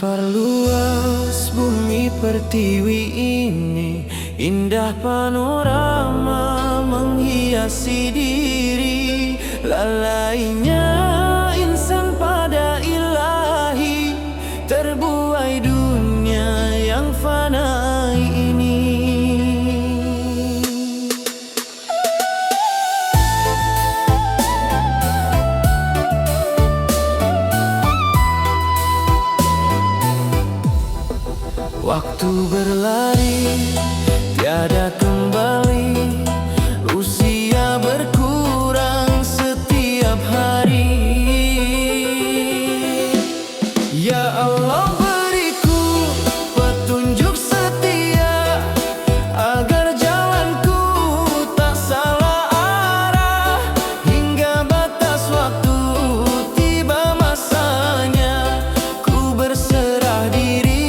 Hampar luas bumi pertiwi ini, indah panorama menghiasi diri. Lalainya insan pada ilahi, terbuai dunia yang fana ini. Waktu berlari, tiada kembali. Usia berkurang setiap hari. Ya Allah, beriku petunjuk setia, agar jalanku tak salah arah. Hingga batas waktu tiba masanya, ku berserah diri.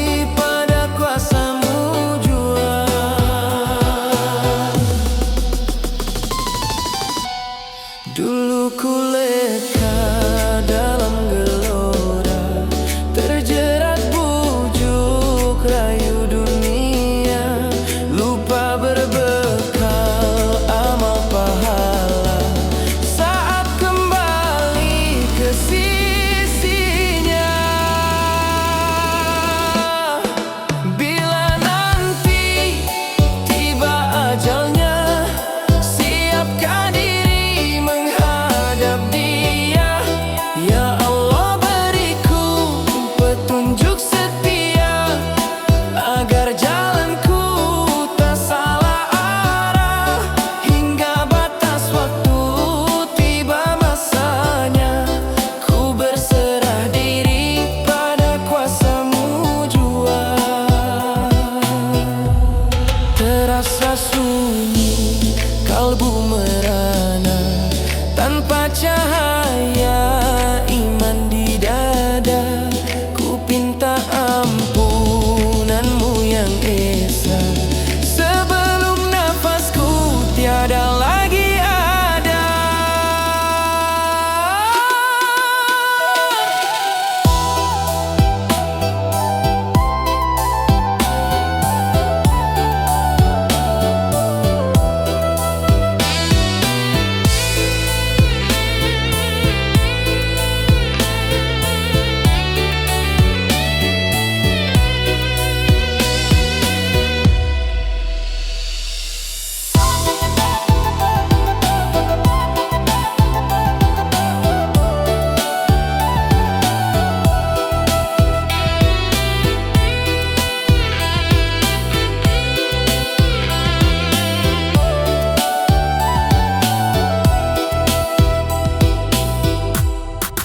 Dulu ku leka dalam gelora, terjerat bujuk rayu dunia. Lupa berbekal amal pahala, saat kembali ke sisinya. Bila nanti tiba ajalnya, siapkan diri menghadap Dia. Ya Allah, beriku petunjuk setia, agar jalanku tak salah arah. Hingga batas waktu tiba masanya, ku berserah diri pada kuasa-Mu jua. Terasa sunyi, kalbu merana, tanpa cahaya iman di dada. Ku pinta ampunan-Mu yang esa, sebelum nafasku tiada lagi ada.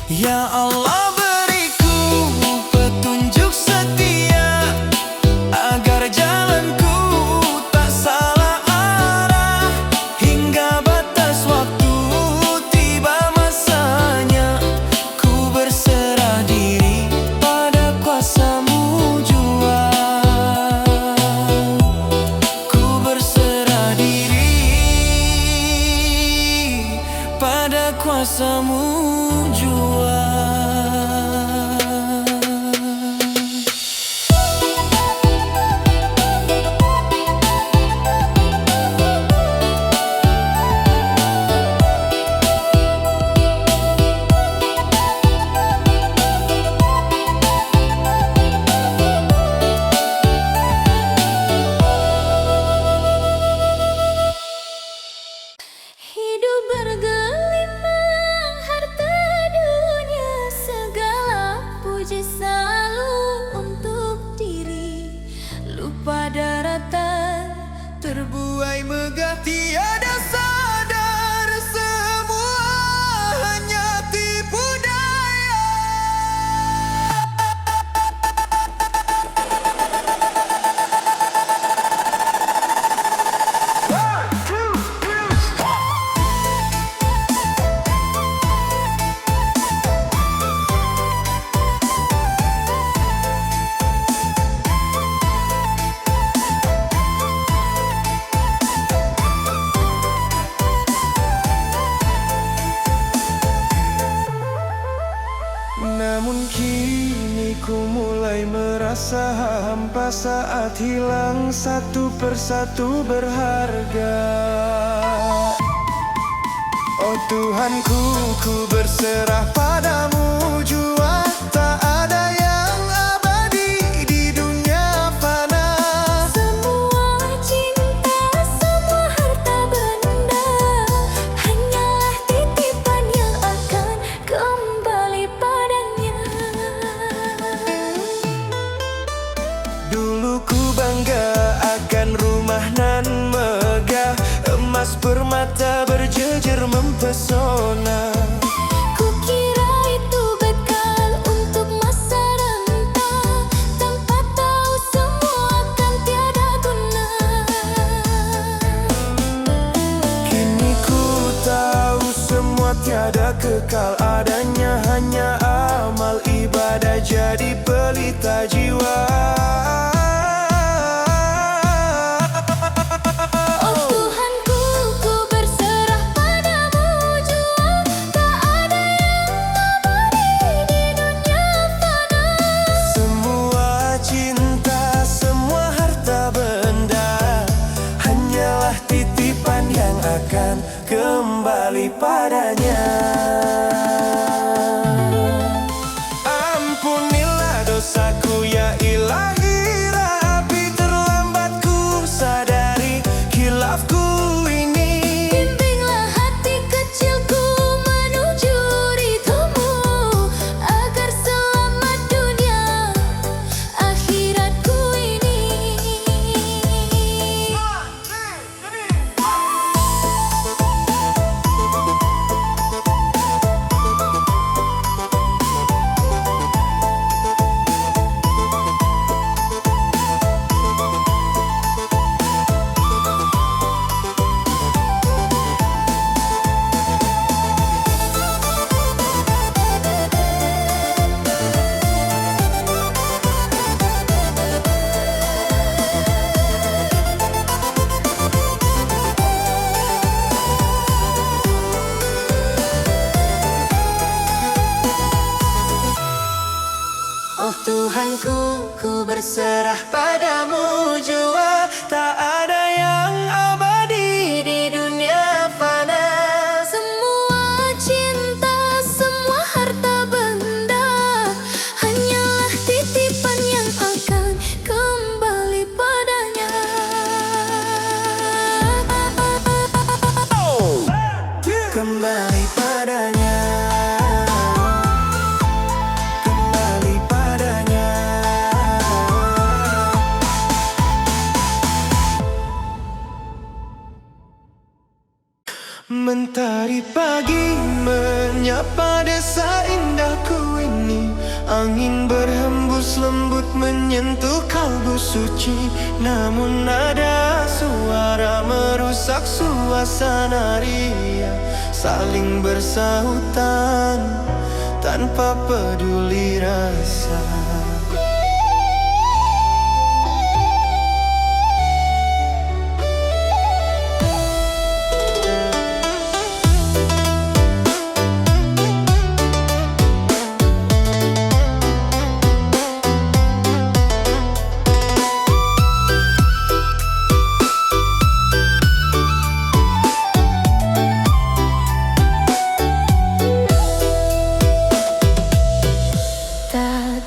Ya Allah, beriku petunjuk setia, agar jalanku tak salah arah. Hingga batas waktu tiba masanya, ku berserah diri pada kuasa-Mu jua. Ku berserah diri pada kuasa-Mu jua. Hidup bergelimang harta dunia, segala puji selalu untuk diri. Lupa daratan, Terbuai megah tiada sadar, semua hanya tipu daya. yang satu persatu berharga. Oh Tuhanku, ku berserah padamu jua. Tak ada yang abadi di dunia fana. Semua cinta, semua harta benda hanyalah titipan yang akan kembali padanya. Dulu ku bangga akan rumah nan megah, emas permata berjejer mempesona. Kukira itu bekal untuk masa renta, tanpa tahu semua akan tiada guna. Kini ku tahu semua tiada kekal, adanya hanya amal ibadah jadi pelita jiwa. Oh Tuhanku, ku berserah padamu jua. Tak ada yang abadi di dunia fana. Semua cinta, semua harta benda hanyalah titipan yang akan kembali padanya. Ampunilah dosaku ya Ilahi, Rabbi, terlambatku sadari khilafku ini. Bimbinglah hati kecilku menuju ridhomu, agar selamat dunia akhiratku ini. Oh Tuhanku, ku berserah padamu jua. Tak ada yang abadi di dunia fana. Semua cinta, semua harta benda hanyalah titipan yang akan kembali padanya. Kembali padanya. Kembali padanya. Mentari pagi menyapa desa indahku ini. Angin berhembus lembut menyentuh kalbu suci. Namun ada suara merusak suasana ria, saling bersahutan tanpa peduli rasa. Tak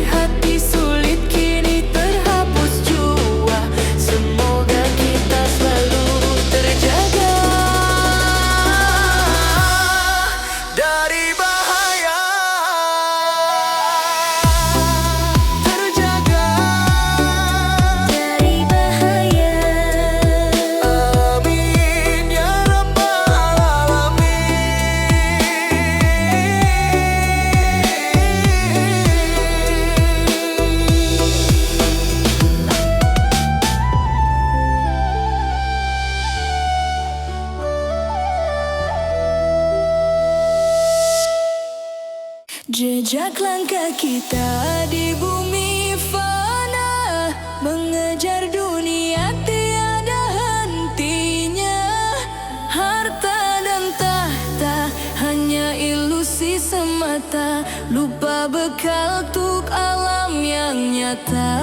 di hati sulit kini terhapus jua. Semoga kita selalu terjaga dari bahaya. Terjaga dari bahaya. Amin ya rabbal alamin. Jejak langkah kita di bumi fana, mengejar dunia tiada hentinya. Harta dan tahta hanya ilusi semata, lupa bekal untuk alam yang nyata.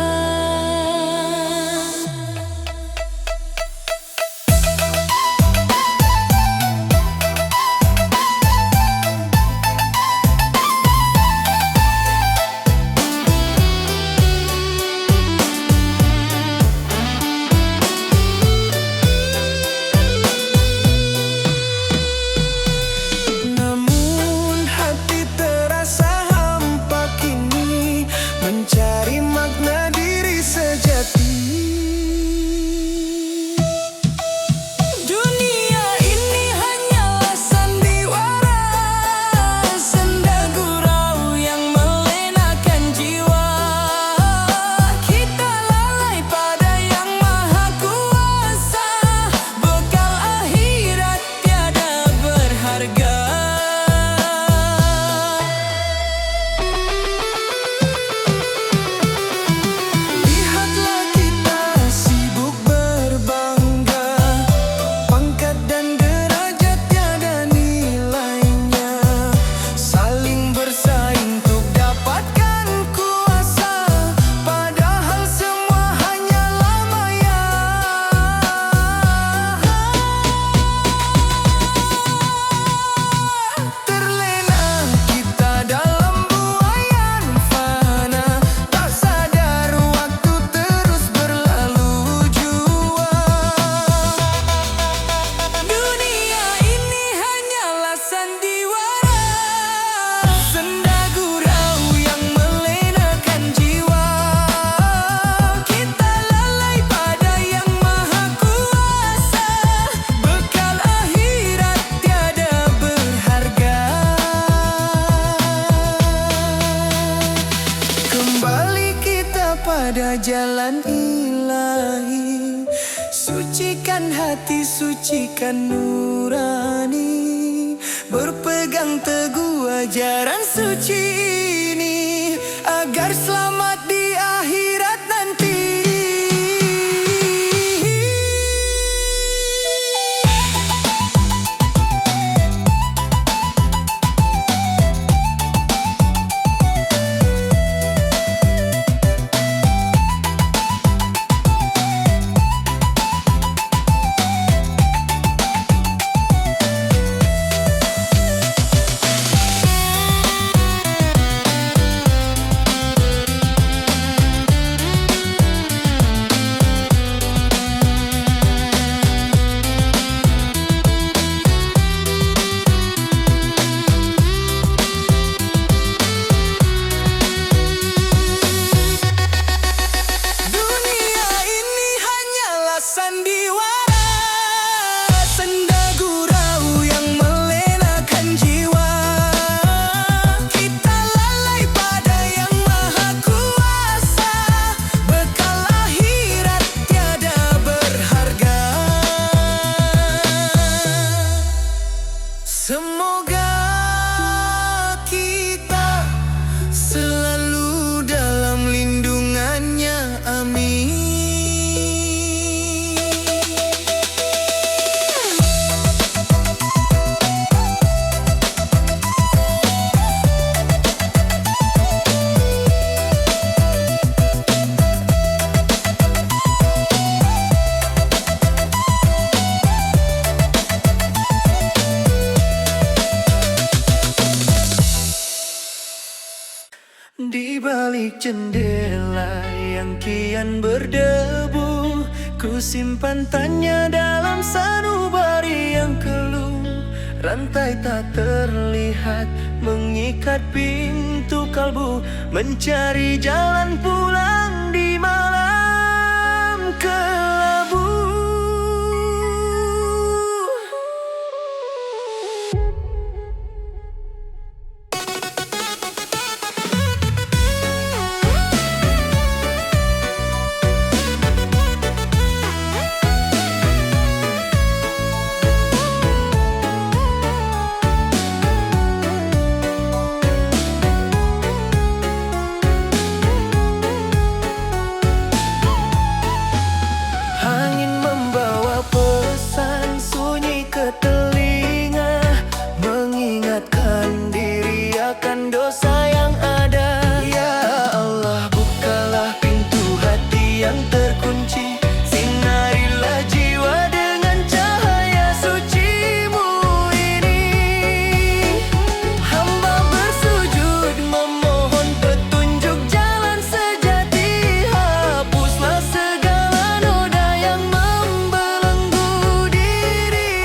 Namun hati terasa hampa kini, mencari makna diri sejati. Dunia ini hanyalah sandiwara, senda gurau yang melenakan jiwa. Kita lalai pada yang maha kuasa, bekal akhirat tiada berharga. Lihatlah kita sibuk berbangga, pangkat dan derajat tiada nilainya, saling bersaing untuk dapatkan kuasa, padahal semua hanyalah maya. Terlena kita dalam buayan fana, tak sadar waktu terus berlalu jua. Dunia ini hanyalah sandiwara, senda gurau yang melenakan jiwa. Kita lalai pada yang maha kuasa, bekal akhirat tiada berharga. Kembali kita pada jalan ilahi, sucikan hati, sucikan nurani, berpegang teguh ajaran suci ini, agar selamat di akhirat nanti. jendela yang kian berdebu. Ku simpan tanya dalam sanubari yang keluh. Rantai tak terlihat mengikat pintu kalbu, mencari jalan pulang di malam kelabu. Dosa yang ada, ya Allah, bukalah pintu hati yang terkunci. Sinarilah jiwa dengan cahaya suci-Mu ini. Hamba bersujud memohon petunjuk jalan sejati. Hapuslah segala noda yang membelenggu diri.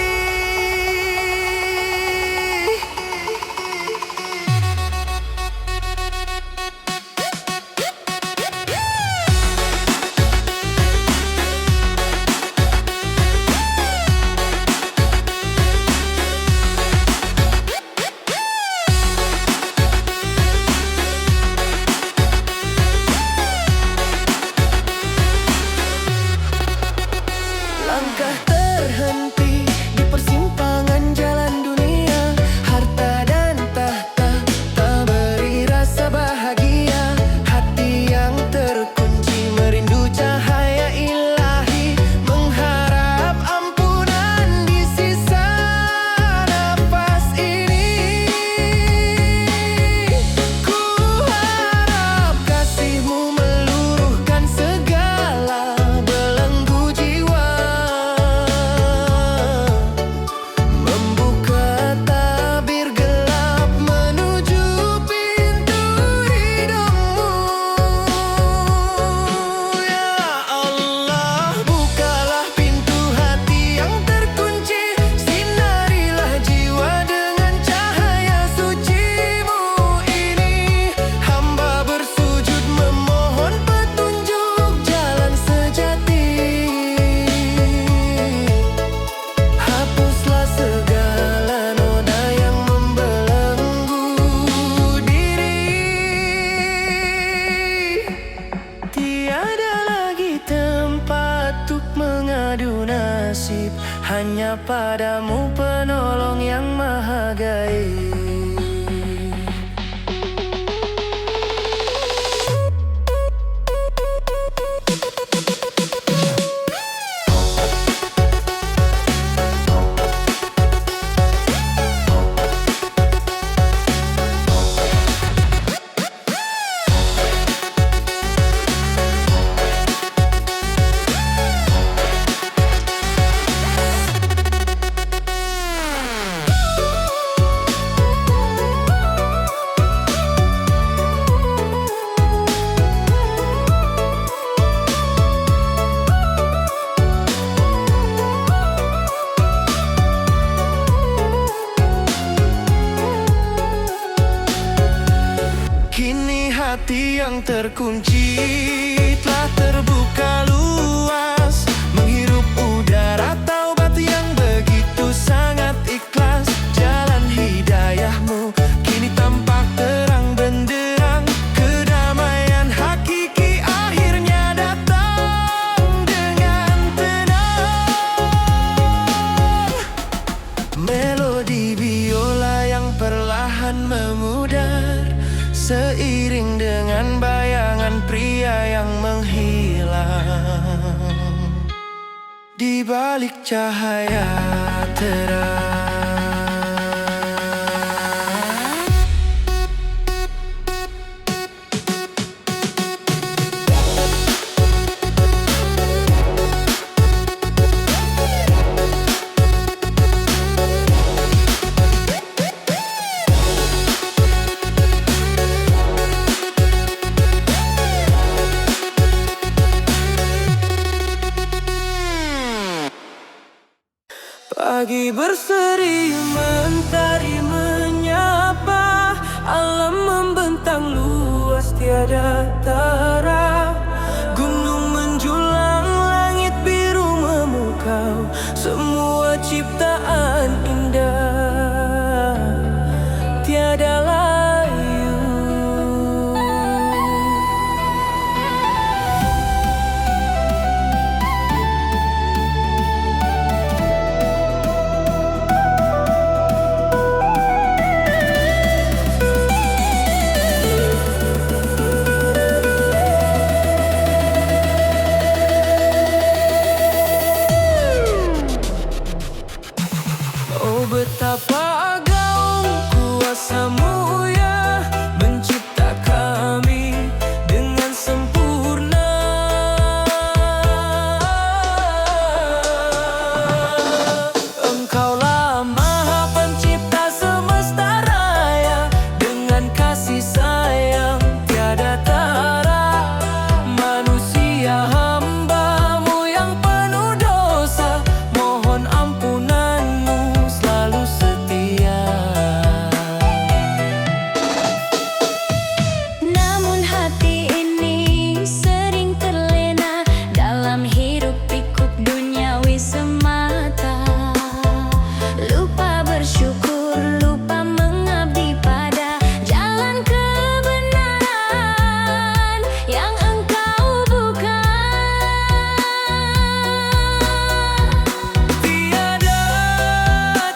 Langkah terhenti di persimpangan jalan dunia. Harta dan tahta tak beri rasa bahagia. Hati yang terkunci merindu cahaya ilahi, mengharap ampunan di sisa nafas ini. Ku harap kasih-Mu meluruhkan segala belenggu jiwa, membuka tabir gelap menuju pintu hidupmu. Ya Allah, bukalah pintu hati yang terkunci. Sinarilah jiwa dengan cahaya suci-Mu ini. Hamba bersujud memohon petunjuk jalan sejati. Hapuslah segala noda yang membelenggu diri. Tiada lagi tempat untuk mengadu nasib, hanya pada-Mu penolong yang maha gaib. Kini hati yang terkunci telah terbuka luas, menghirup udara taubat yang begitu sangat ikhlas. Jalan hidayah-Mu kini tampak terang benderang. Kedamaian hakiki akhirnya datang dengan tenang. Melodi biola yang perlahan memudar, seiring dengan bayangan pria yang menghilang di balik cahaya terang. Pagi berseri, mentari menyapa, alam membentang luas tiada tara. Gunung menjulang, langit biru memukau, semua ciptaan indah tiada layu. Oh betapa agung kuasa-Mu ya, mencipta kami dengan sempurna. Engkaulah Maha Pencipta semesta raya, dengan kasih sayang tiada tara. Manusia hamba-Mu yang penuh dosa, mohon ampunan-Mu selalu setia. Namun hati ini sering terlena dalam hiruk pikuk duniawi semata. Lupa bersyukur, lupa mengabdi pada jalan kebenaran yang Engkau buka. Tiada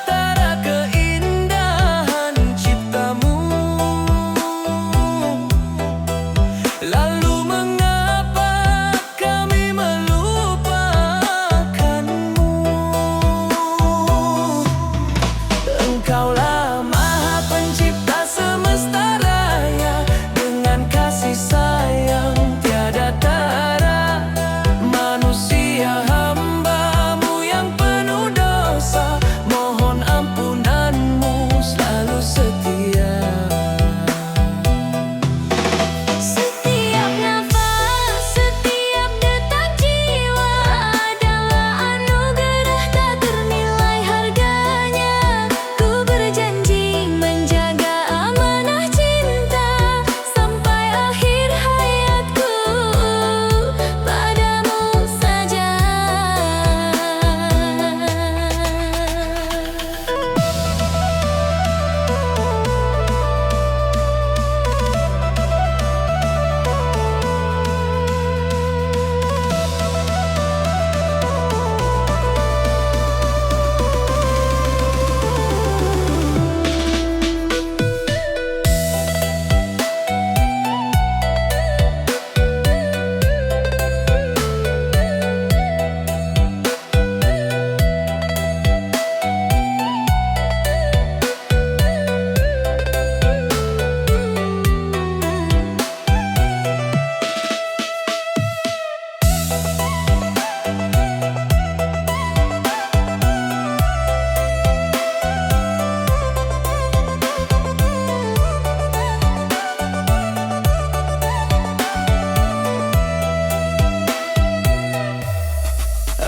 tara keindahan cipta-Mu, lalu mengapa kami melupakan-Mu? Engkaulah Maha Pencipta semesta raya, dengan kasih sayang tiada tara. Manusia hamba-Mu yang penuh dosa, mohon ampunan-Mu selalu setia. Setiap nafas, setiap detak jiwa adalah anugerah tak ternilai harganya. Ku berjanji menjaga amanah cinta sampai akhir hayatku, padamu saja.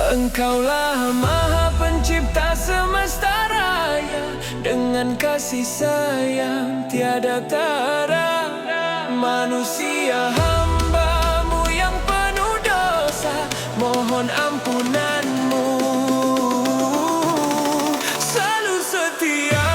Engkaulah Maha Pencipta semesta raya, dengan kasih sayang tiada tara. Manusia hamba-Mu yang penuh dosa, mohon ampunan-Mu selalu setia.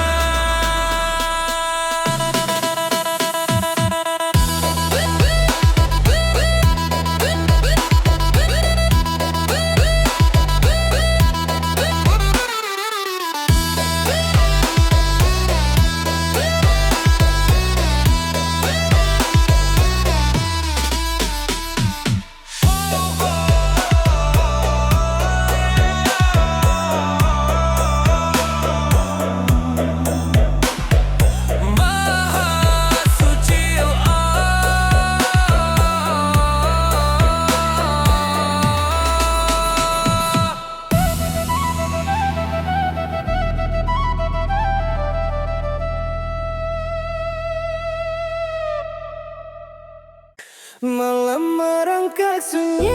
Malam merangkak sunyi,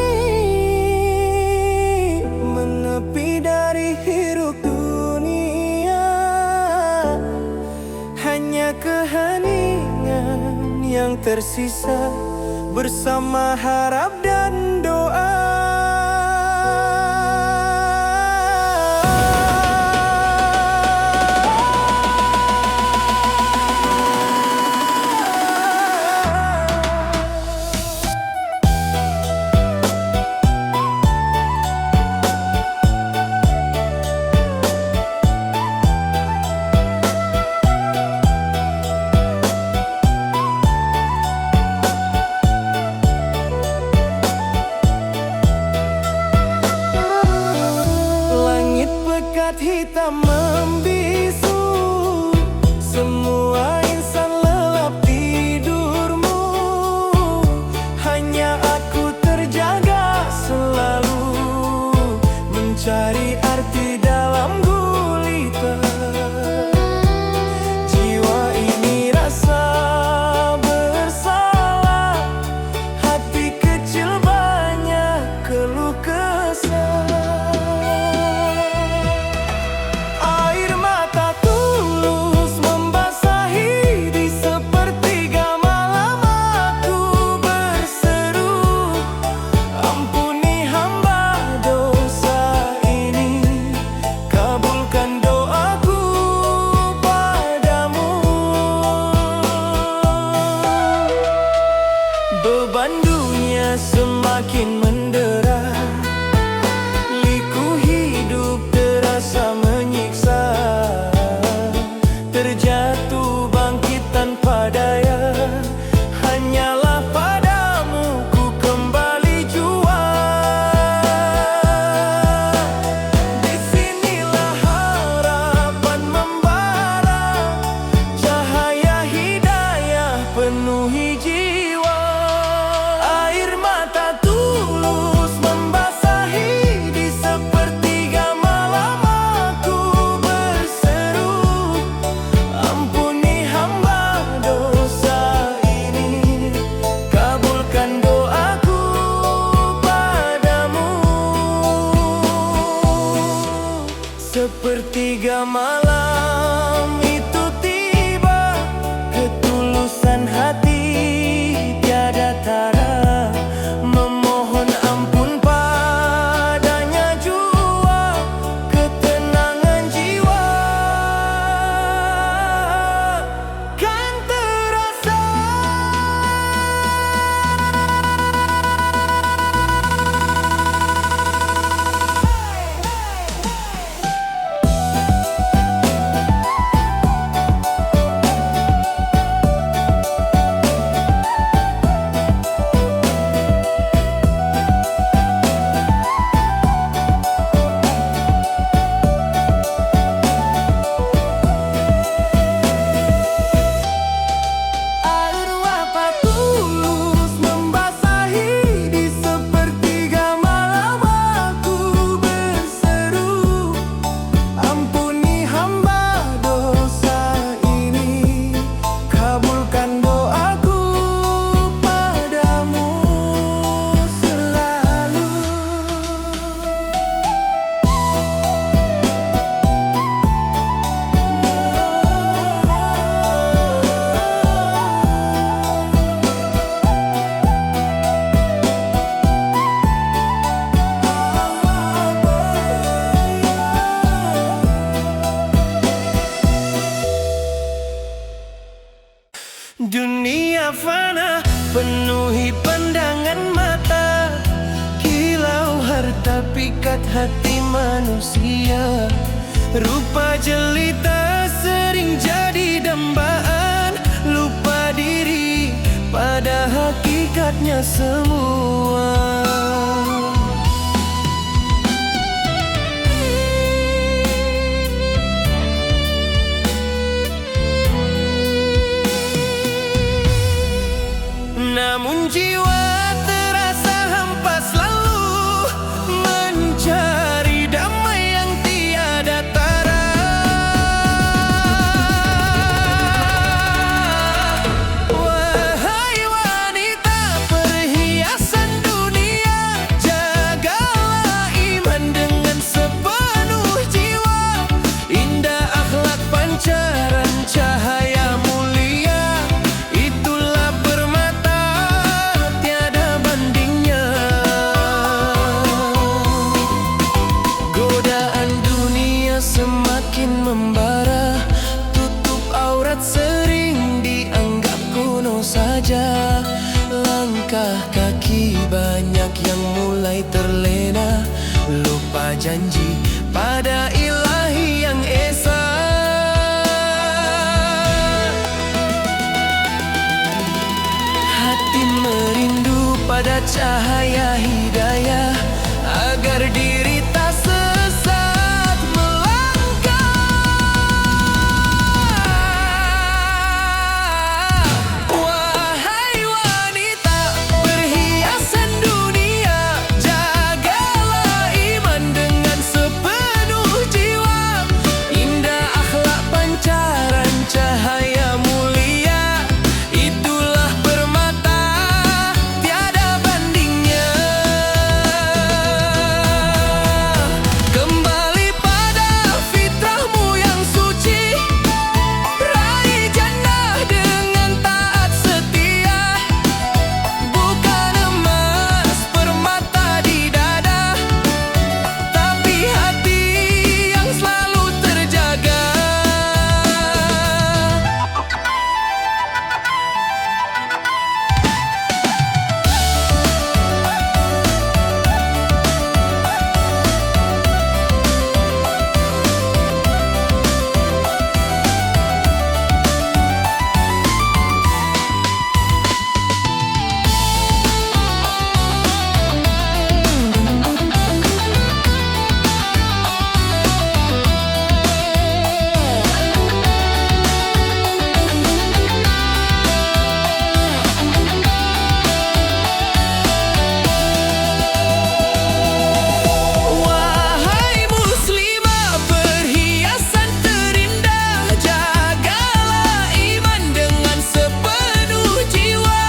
menepi dari hiruk dunia. tersisa bersama harap dan doa. Hitam membisu, semua insan lelap tidurmu. Hanya aku terjaga selalu, mencari arti dalam gulita. Jiwa ini rasa bersalah, hati kecil banyak keluh kesah. Beban dunia semakin mendera, liku hidup terasa menyiksa. Terjatuh bangkit tanpa daya, hanyalah padamu ku kembali jua. Disinilah harapan membara, cahaya hidayah penuhi jiwa. Air mata tulus membasahi di sepertiga malam aku berseru, ampuni hamba dosa ini, kabulkan doaku padamu. Sepertiga malam itu tiba, ketulusan hati tiada tara. Dunia fana penuhi pandangan mata, kilau harta pikat hati manusia. Rupa jelita sering jadi dambaan, lupa diri pada hakikatnya semua. Namun jiwa terasa hampa selalu, mencari damai yang tiada tara. Wahai wanita perhiasan banyak yang mulai terlena, lupa janji pada Ilahi yang esa. Hati merindu pada cahaya hidayah, agar diri tak sesat melangkah. Wahai wanita perhiasan dunia, jagalah iman dengan sepenuh jiwa. Indah akhlak pancaran cahaya mulia, itulah permata tiada bandingnya. Kembali pada fitrahmu yang suci, raih jannah dengan taat setia. Bukan emas permata di dada, tapi hati yang selalu terjaga. Wahai muslimah perhiasan terindah, jagalah iman dengan sepenuh jiwa.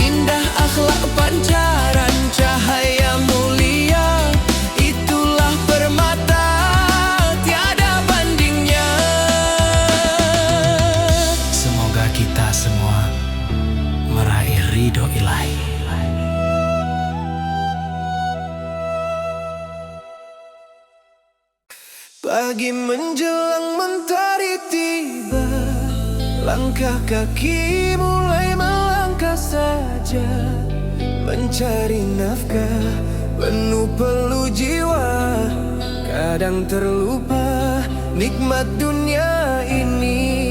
Indah akhlak pancaran cahaya mulia, itulah permata tiada bandingnya. Semoga kita semua meraih ridho Ilahi. Pagi menjelang mentari tiba, langkah kaki mulai melangkah saja, mencari nafkah penuh peluh jiwa. Kadang terlupa nikmat dunia ini.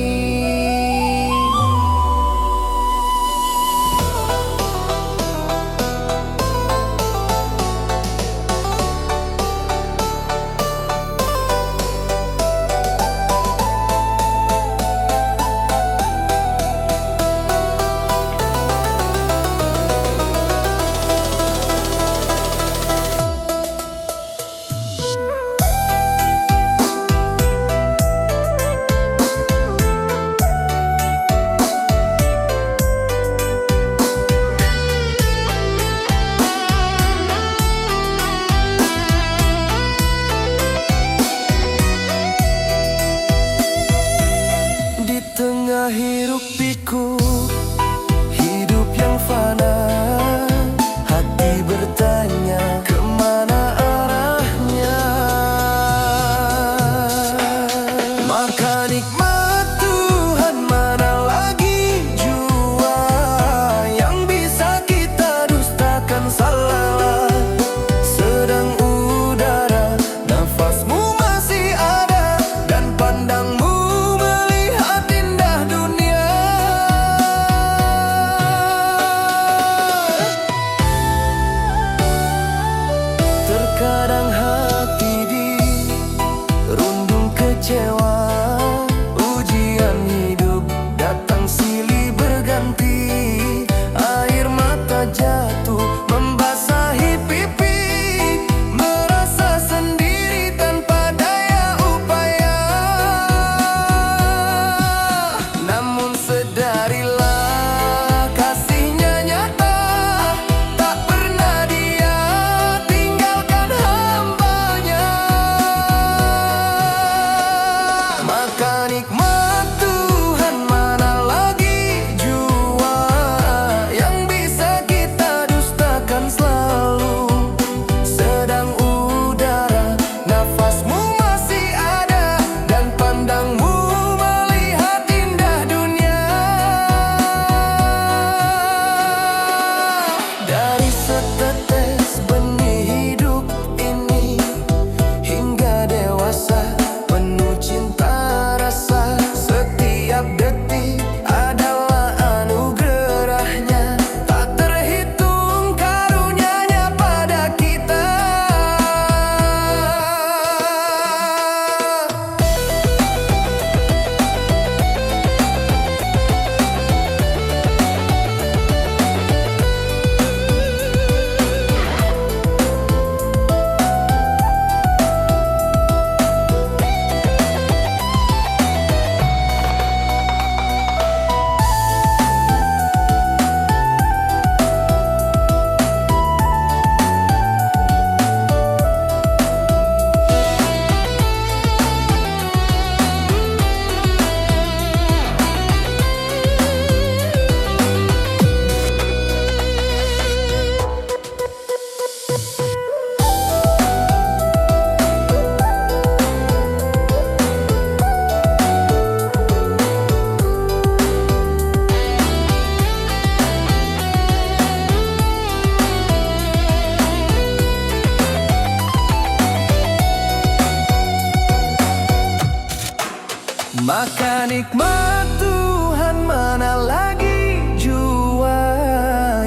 nikmat Tuhan, mana lagi jua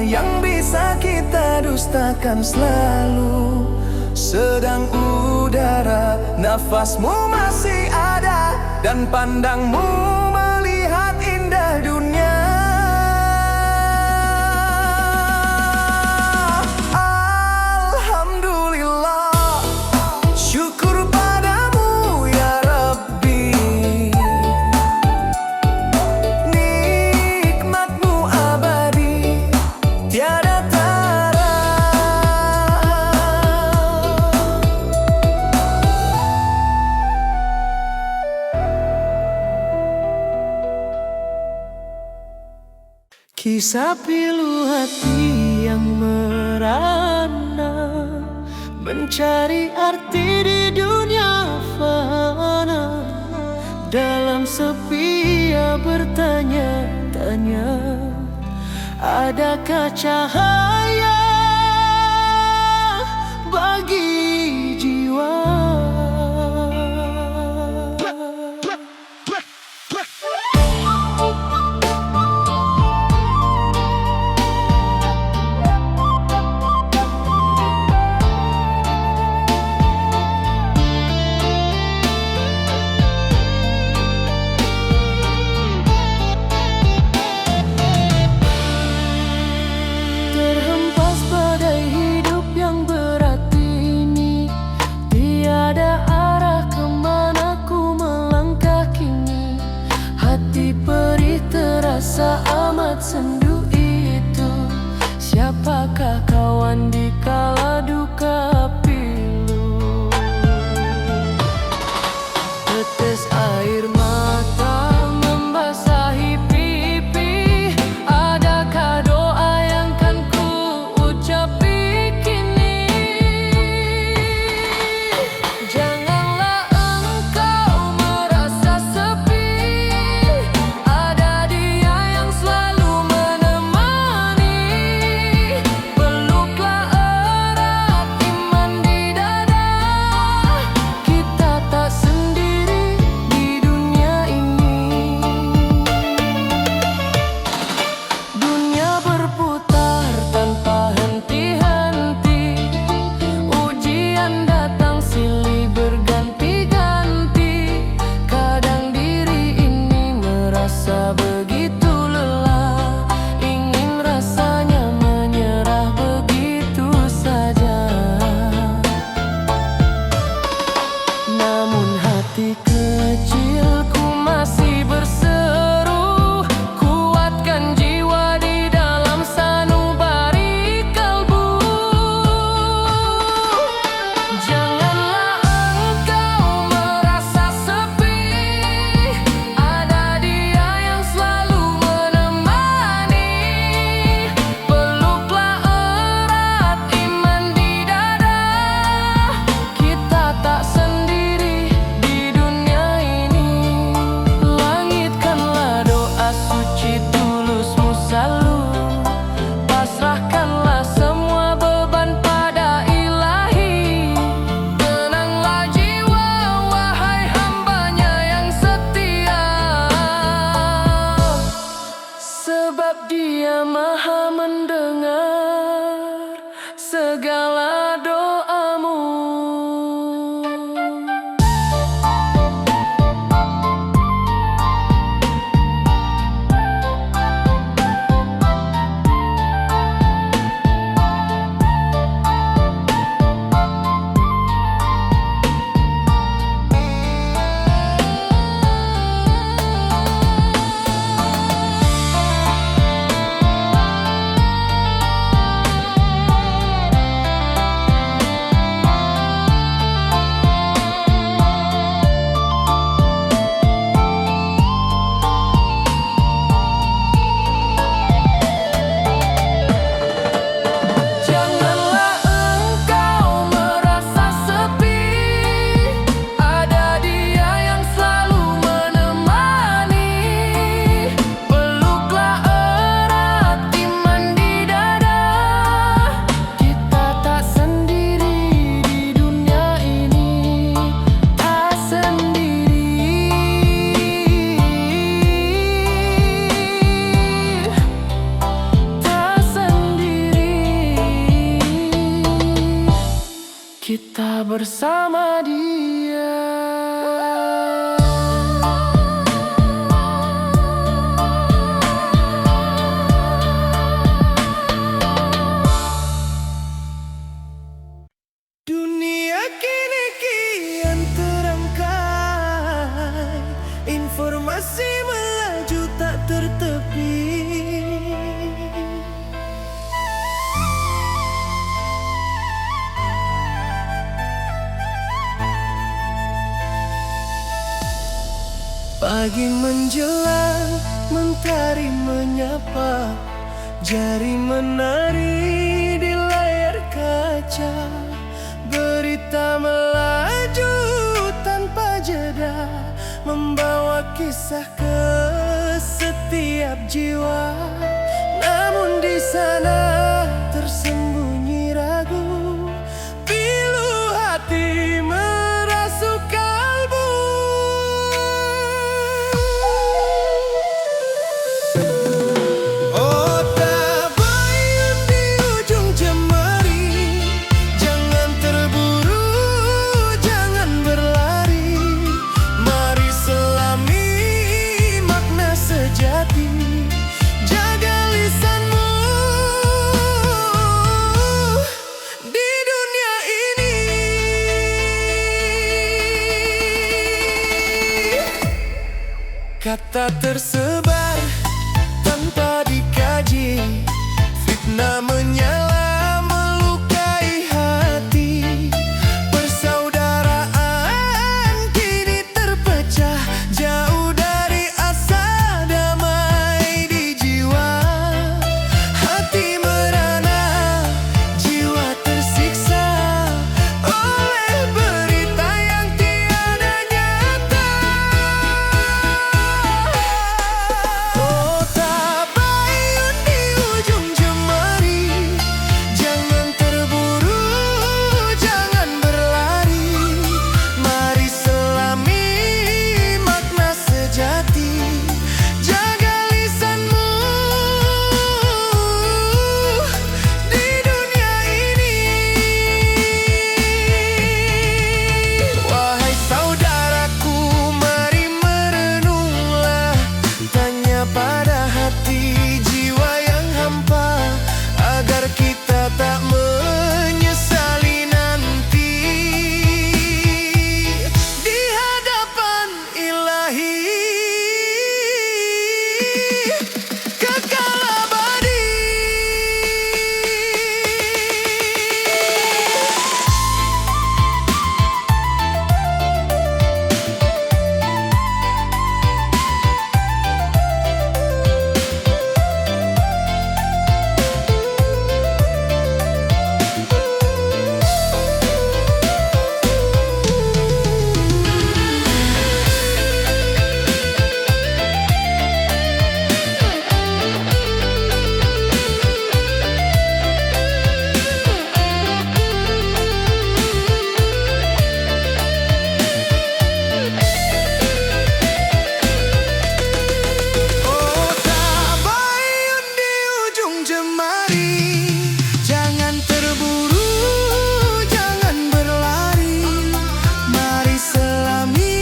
yang bisa kita dustakan selalu. Sedang udara, nafasmu masih ada, dan pandangmu melihat indah dunia. Alhamdulillah, syukur padamu ya Rabbi, nikmatmu abadi, tiada tara. Kisah pilu hati yang merana, mencari arti di dunia fana. Dalam sepi ia bertanya-tanya, adakah cahaya bagi jiwa? Terhempas badai hidup yang berat ini, tiada arah kemana ku melangkah kini. Hati perih terasa amat sendu itu, siapakah kawan di kala duka pilu? Tetes air mata membasahi pipi, adakah doa yang kan ku ucapi kini? Janganlah engkau merasa sepi, ada Dia yang selalu menemani. Peluklah erat iman di dada, kita tak sendiri di dunia ini. Dunia berputar tanpa henti-henti, ujian datang silih berganti-ganti. Kadang diri ini merasa begitu lelah, ingin rasanya menyerah begitu saja. Namun hati kecilku masih berseru, kuatkan jiwa di dalam sanubari kalbu. Janganlah engkau merasa sepi, ada Dia yang selalu menemani. Peluklah erat iman di dada, kita tak sendiri di dunia ini. Langitkanlah doa suci tulusmu selalu, pasrahkanlah semua beban pada Ilahi. Tenanglah jiwa, wahai hambanya yang setia, sebab Dia maha mendengar segala doamu. kita bersama dia. Dunia kini kian terangkai, informasi melaju tak tertepi. Pagi menjelang, mentari menyapa, jari menari di layar kaca. Berita melaju tanpa jeda, membawa kisah ke setiap jiwa. Namun di sana tersembunyi ragu, pilu hati merasuk kalbu. Oh tabayun di ujung jemari, jangan terburu, jangan berlari. Mari selami makna sejati, jaga lisanmu di dunia ini. Kata tersebar tanpa dikaji, fitnah menyala melukai hati. Persaudaraan kini terpecah, jauh dari asa damai di jiwa. Hati merana, jiwa tersiksa oleh berita yang tiada nyata. Oh tabayun di ujung jemari, jangan terburu, jangan berlari. Mari selami makna sejati, jaga lisanmu di dunia ini. Wahai saudaraku, mari merenunglah, tanya pada hati jiwa yang hampa, agar kita tak menyesali nanti di hadapan Ilahi kekal abadi. Oh tabayun di ujung jemari, jangan terburu, jangan berlari. Mari selami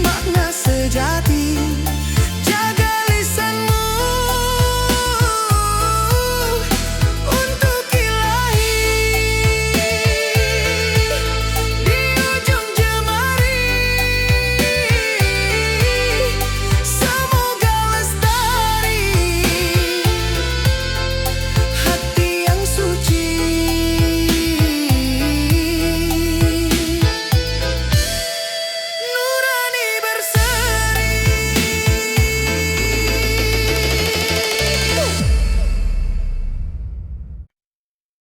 makna sejati, jaga lisanmu untuk Ilahi. Di ujung jemari, semoga lestari hati yang suci, nurani berseri.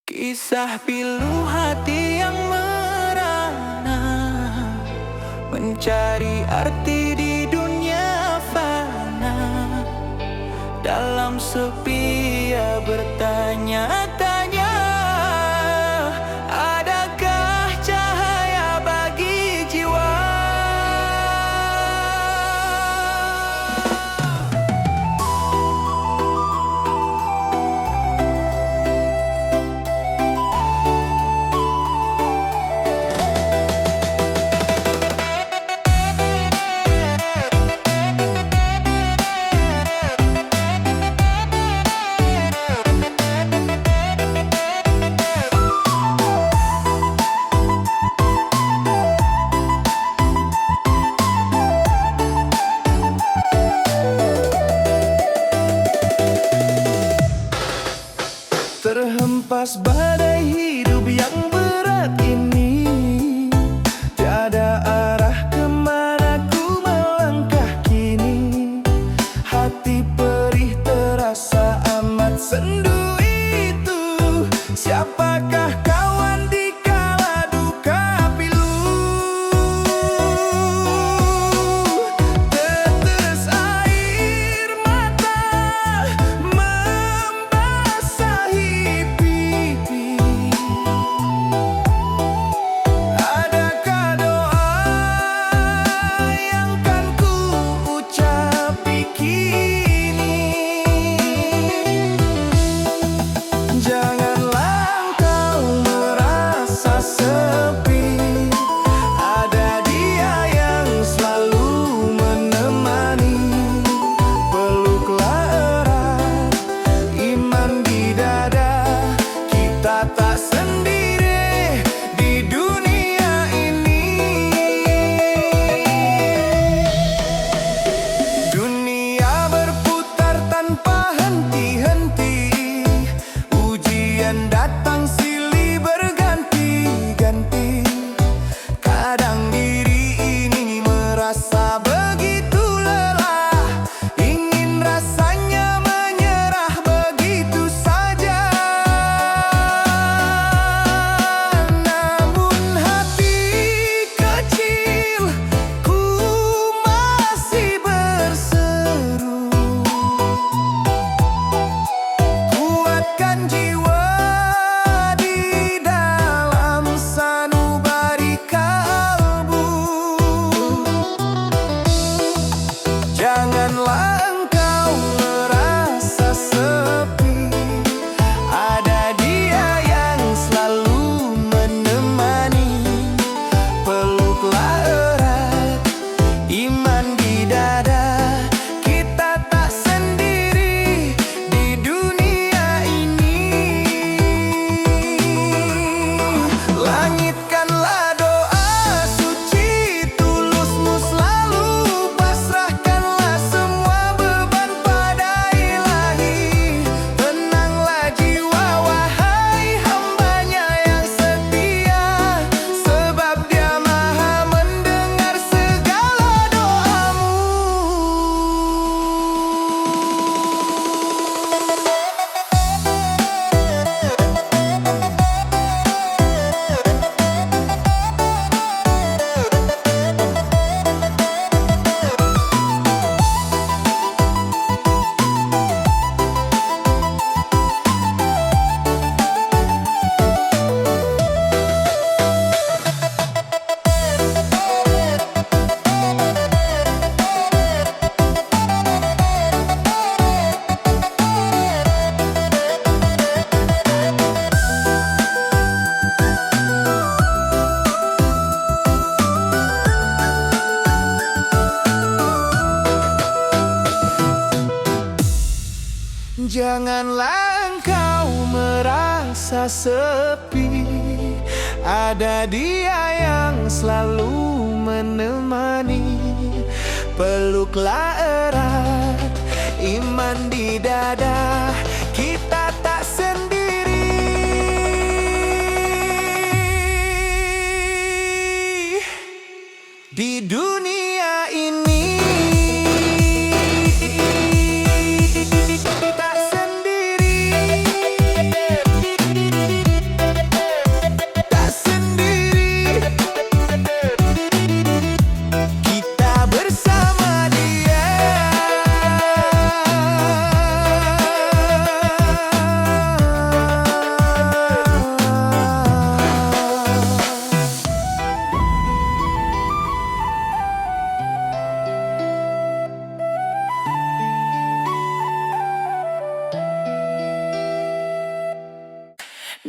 Kisah pilu hati yang merana, mencari arti di dunia fana. Dalam sepi ia bertanya-tanya, adakah cahaya bagi jiwa? sepi, ada Dia yang selalu menemani. Peluklah erat, iman di dada, kita tak sendiri di dunia ini. Tak sendiri, tak sendiri, kita bersama Dia.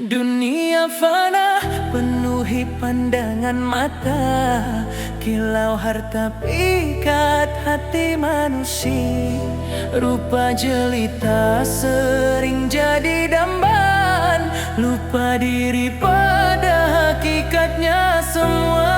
Dunia fana penuhi pandangan mata, kilau harta pikat hati manusia. Rupa jelita sering jadi dambaan, lupa diri pada hakikatnya semua.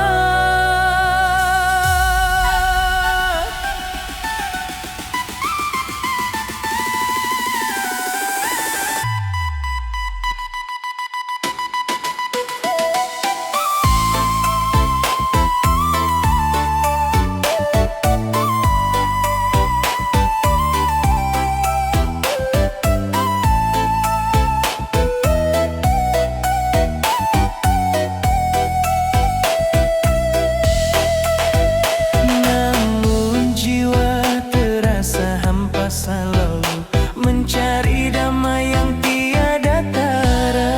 Selalu mencari damai yang tiada tara.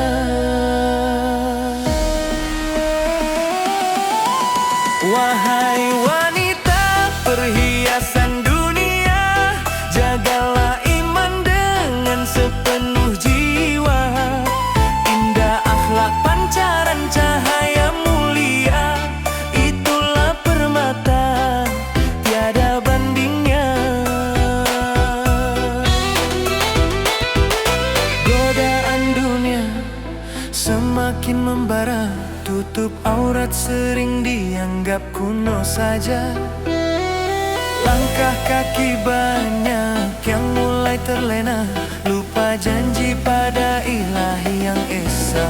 Wahai wanita perhiasan dunia, jagalah iman dengan sepenuh jiwa. Indah akhlak pancaran cahaya mulia, itulah permata tiada bandingnya. Semakin membara, tutup aurat sering dianggap kuno saja. Langkah kaki banyak yang mulai terlena, lupa janji pada Ilahi yang esa.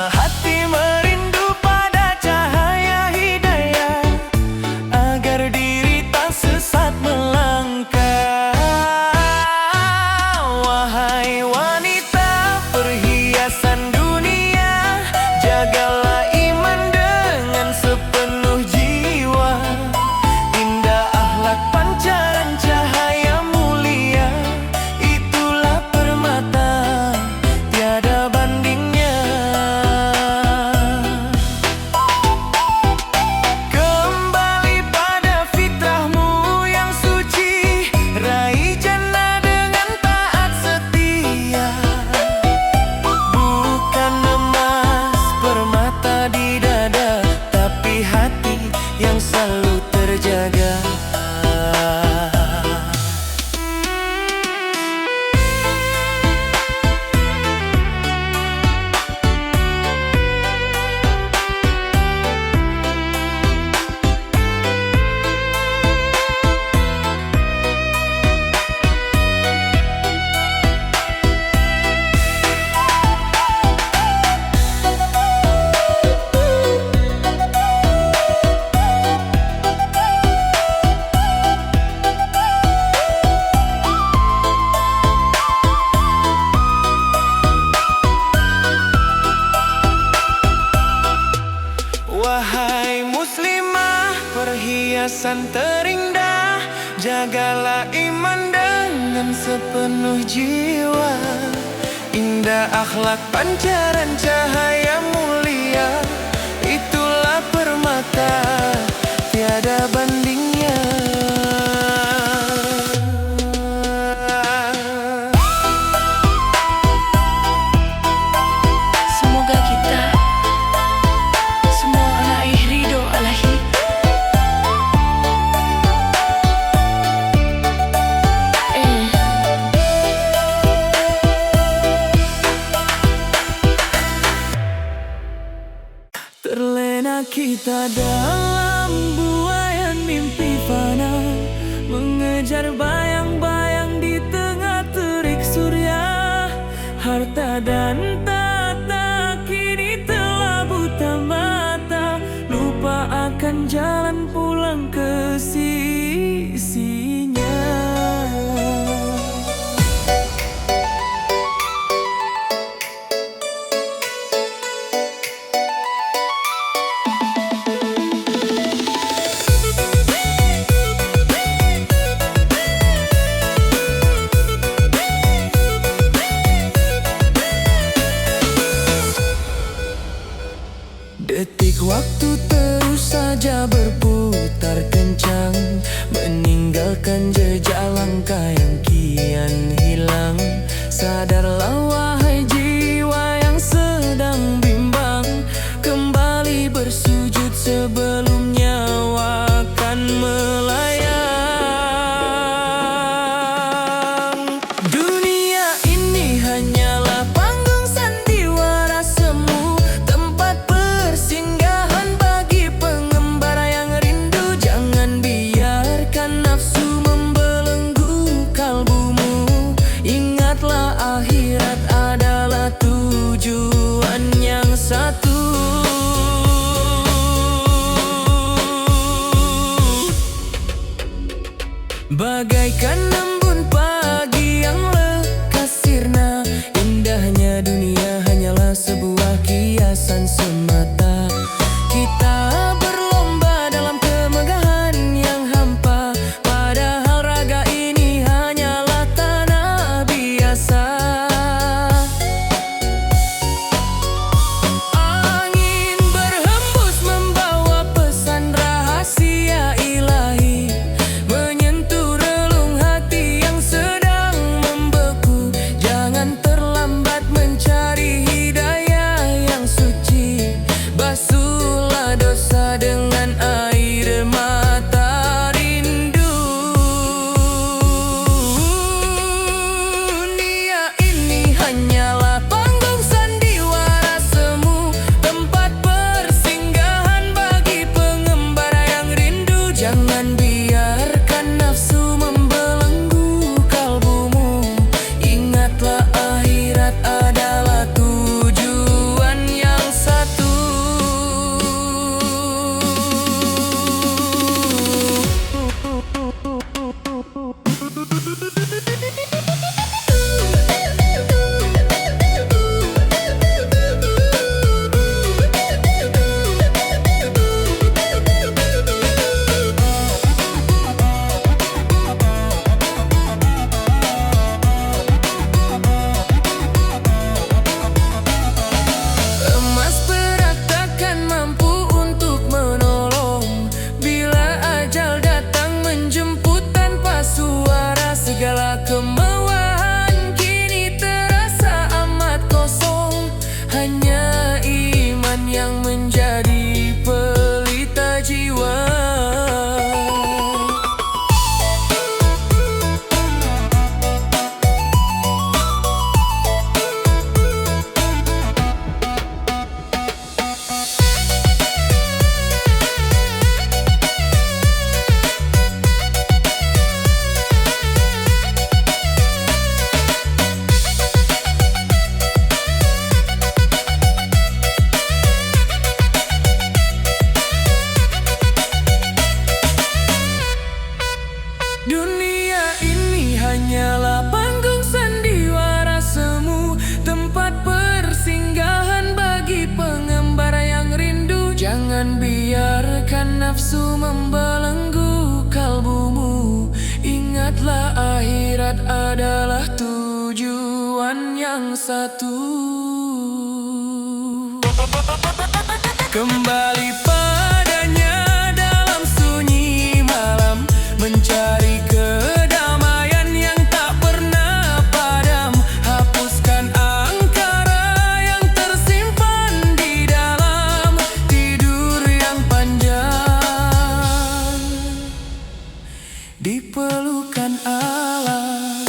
Hati merindu pada cahaya hidayah, agar diri tak sesat melangkah. Wahai wanita perhiasan dunia, jagalah iman dengan sepenuh jiwa. Indah akhlak pancaran cahaya mulia, itulah permata tiada bandingnya. Kembali pada fitrahmu yang suci, raih jannah dengan taat setia. Bukan emas permata di dada, tapi hati yang selalu terjaga. Wahai muslimah perhiasan terindah, jagalah iman dengan sepenuh jiwa. Indah akhlak pancaran cahaya mulia, itulah permata tiada bandingnya. Semoga kita semua raih ridho Ilahi. kita dalam buaian mimpi fana, mengejar bayang-bayang di tengah terik surya. Harta dan tata kini telah buta mata, lupa akan jalan pulang ke sisinya. Detik waktu terus saja berputar kencang, meninggalkan jejak langkah yang kian hilang. Sadarlah wahai jiwa yang sedang bimbang, kembali bersujud sebelum nyawa akan melayang. Dunia ini hanyalah panggung sandiwara semu, tempat persinggahan bagi pengembara yang rindu. Jangan biarkan nafsu membelenggu kalbumu, ingatlah akhirat adalah tujuan yang satu. Bagaikan embun pagi yang lekas sirna, indahnya dunia hanyalah sebuah kiasan semata. Kita berlomba dalam kemegahan yang hampa, padahal raga ini hanyalah tanah biasa. Angin berhembus membawa pesan rahasia ilahi, menyentuh relung hati yang sedang membeku. Jangan terlambat mencari hidayah yang suci, basuhlah dosa dengan air mata rindu. Dunia ini hanyalah panggung sandiwara semu, tempat persinggahan bagi pengembara yang rindu. Jangan biarkan nafsu membelenggu kalbumu, ingatlah akhirat adalah tujuan yang satu. Emas perak takkan mampu untuk menolong, bila ajal datang menjemput tanpa suara. Segala kemewahan kini terasa amat kosong, hanya iman yang menjadi pelita jiwa. Dunia ini hanyalah panggung sandiwara semu, tempat persinggahan bagi pengembara yang rindu. Jangan biarkan nafsu membelenggu kalbumu, ingatlah akhirat adalah tujuan yang satu. Kembali padanya dalam sunyi malam, mencari kedamaian yang tak pernah padam. Hapuskan angkara yang tersimpan di dalam tidur yang panjang di pelukan alam.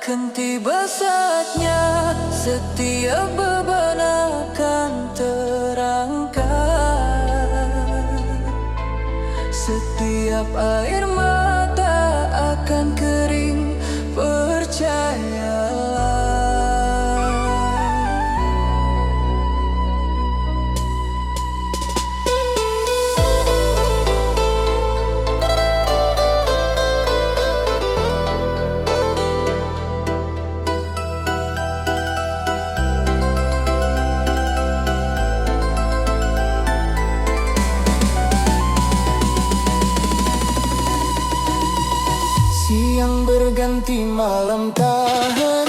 akan tiba saatnya, setiap beban akan terangkat, setiap air mata akan kering, percayalah. Siang berganti malam tak henti,